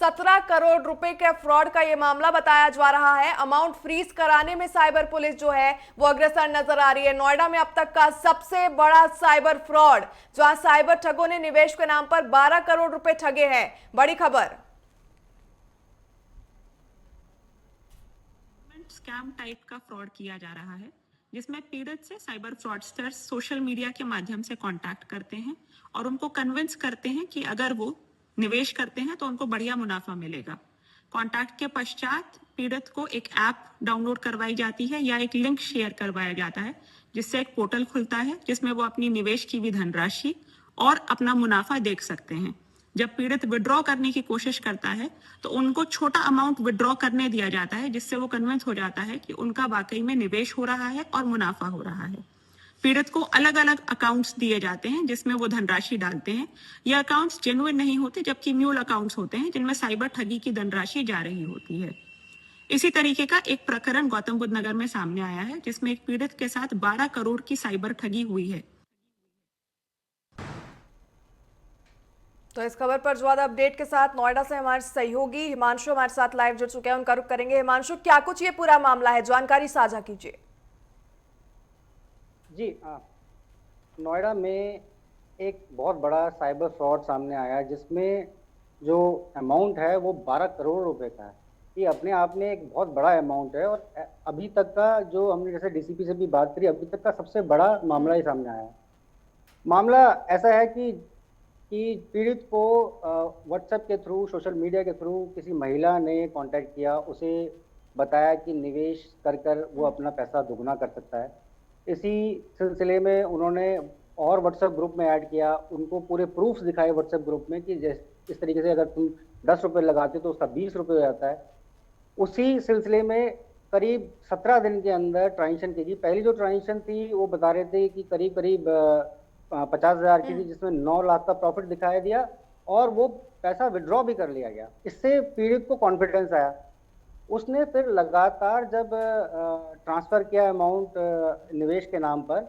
17 करोड़ रुपए के फ्रॉड का यह मामला बताया जा रहा है। अमाउंट फ्रीज कराने में साइबर पुलिस जो है वो अग्रसर नजर आ रही है। नोएडा में अब तक का सबसे बड़ा साइबर फ्रॉड, जहां साइबर ठगों ने निवेश के नाम पर 12 करोड़ रुपए ठगे हैं। बड़ी खबर। स्कैम टाइप का फ्रॉड किया जा रहा है, जिसमें पीड़ित से साइबर फ्रॉडस्टर्स सोशल मीडिया के माध्यम से कांटेक्ट करते हैं और उनको कन्विंस करते हैं कि अगर वो निवेश करते हैं तो उनको बढ़िया मुनाफा मिलेगा। कांटेक्ट के पश्चात पीड़ित को एक ऐप डाउनलोड करवाई जाती है या एक लिंक शेयर करवाया जाता है, जिससे एक पोर्टल खुलता है जिसमें वो अपनी निवेश की भी धनराशि और अपना मुनाफा देख सकते हैं। जब पीड़ित विड्रॉ करने की कोशिश करता है तो उनको छोटा अमाउंट विड्रॉ करने दिया जाता है, जिससे वो कन्विंस हो जाता है कि उनका वाकई में निवेश हो रहा है और मुनाफा हो रहा है। पीड़ित को अलग अलग अकाउंट्स दिए जाते हैं जिसमें वो धनराशि डालते हैं। ये अकाउंट्स जेन्युइन नहीं होते, जबकि म्यूल अकाउंट्स होते हैं जिनमें साइबर ठगी की धनराशि जा रही होती है। इसी तरीके का एक प्रकरण गौतम बुद्ध नगर में सामने आया है, जिसमें एक पीड़ित के साथ 12 करोड़ की साइबर ठगी हुई है। तो इस खबर पर ज्यादा अपडेट के साथ नोएडा से हमारे सहयोगी हिमांशु हमारे साथ लाइव जुड़ चुके हैं। उनका रुख करेंगे। हिमांशु, क्या कुछ ये पूरा मामला है, जानकारी साझा कीजिए। जी नोएडा में एक बहुत बड़ा साइबर फ्रॉड सामने आया है, जिसमें जो अमाउंट है वो 12 करोड़ रुपए का है। ये अपने आप में एक बहुत बड़ा अमाउंट है और अभी तक का जो हमने जैसे डीसीपी से भी बात करी, अभी तक का सबसे बड़ा मामला ही सामने आया है। मामला ऐसा है कि पीड़ित को व्हाट्सएप के थ्रू, सोशल मीडिया के थ्रू किसी महिला ने कांटेक्ट किया, उसे बताया कि निवेश कर कर वो अपना पैसा दुगना कर सकता है। इसी सिलसिले में उन्होंने और व्हाट्सएप ग्रुप में ऐड किया, उनको पूरे प्रूफ्स दिखाए व्हाट्सएप ग्रुप में कि इस तरीके से अगर तुम 10 रुपये लगाते हो तो उसका 20 रुपये हो जाता है। उसी सिलसिले में करीब 17 दिन के अंदर ट्रांजेक्शन की गई। पहली जो ट्रांजेक्शन थी वो बता रहे थे कि करीब करीब 50,000 की थी, जिसमें 9 लाख का प्रॉफिट दिखाया दिया और वो पैसा विड्रॉ भी कर लिया गया। इससे पीड़ित को कॉन्फिडेंस आया। उसने फिर लगातार जब ट्रांसफर किया अमाउंट निवेश के नाम पर,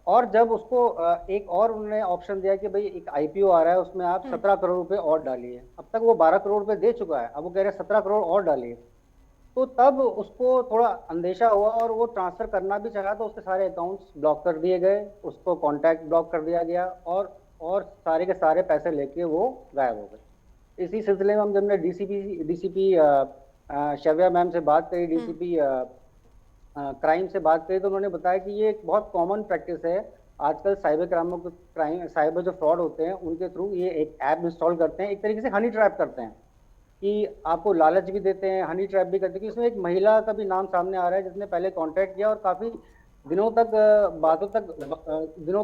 और जब उसको एक और उन्होंने ऑप्शन दिया कि भाई एक आईपीओ आ रहा है, उसमें आप 17 करोड़ रुपए और डालिए। अब तक वो 12 करोड़ रुपए दे चुका है, अब वो कह रहे हैं 17 करोड़ और डालिए। तो तब उसको थोड़ा अंदेशा हुआ और वो ट्रांसफर करना भी चाहा तो उसके सारे अकाउंट्स ब्लॉक कर दिए गए, उसको कॉन्टैक्ट ब्लॉक कर दिया गया और सारे के सारे पैसे लेके वो गायब हो गए। इसी सिलसिले में हम जब डीसीपी शव्या मैम से बात करी, डीसीपी क्राइम से बात करी, तो उन्होंने बताया कि ये एक बहुत कॉमन प्रैक्टिस है आजकल। साइबर जो फ्रॉड होते हैं उनके थ्रू ये एक ऐप इंस्टॉल करते हैं, एक तरीके से हनी ट्रैप करते हैं कि आपको लालच भी देते हैं, हनी ट्रैप भी करते हैं। कि इसमें एक महिला का भी नाम सामने आ रहा है जिसने पहले कांटेक्ट किया और काफी दिनों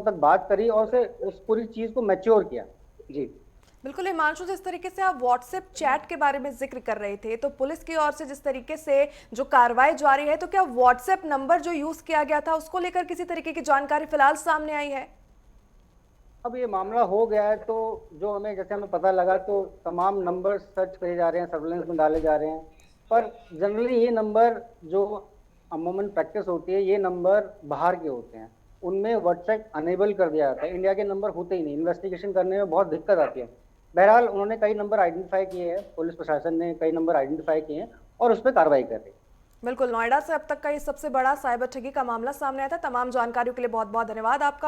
तक बात करी और उसे उस पूरी चीज को मैच्योर किया। जी बिल्कुल हिमांशु, जिस तरीके से आप व्हाट्सएप चैट के बारे में जिक्र कर रहे थे, तो पुलिस की ओर से जिस तरीके से जो कार्रवाई जारी है, तो क्या व्हाट्सएप नंबर जो यूज किया गया था उसको लेकर किसी तरीके की जानकारी फिलहाल सामने आई है? अब ये मामला हो गया है तो जो हमें पता लगा तो तमाम नंबर सर्च करे जा रहे हैं, सर्विलेंस में डाले जा रहे हैं। पर जनरली ये नंबर जो अमूमन प्रैक्टिस होती है, ये नंबर बाहर के होते हैं, उनमें व्हाट्सएप अनेबल कर दिया जाता है। इंडिया के नंबर होते ही नहीं, इन्वेस्टिगेशन करने में बहुत दिक्कत आती है। बहरहाल उन्होंने कई नंबर आइडेंटिफाई किए हैं, पुलिस प्रशासन ने कई नंबर आइडेंटिफाई किए हैं और उस पर कार्रवाई कर रही है। बिल्कुल, नोएडा से अब तक का ये सबसे बड़ा साइबर ठगी का मामला सामने आया था। तमाम जानकारियों के लिए बहुत बहुत धन्यवाद आपका।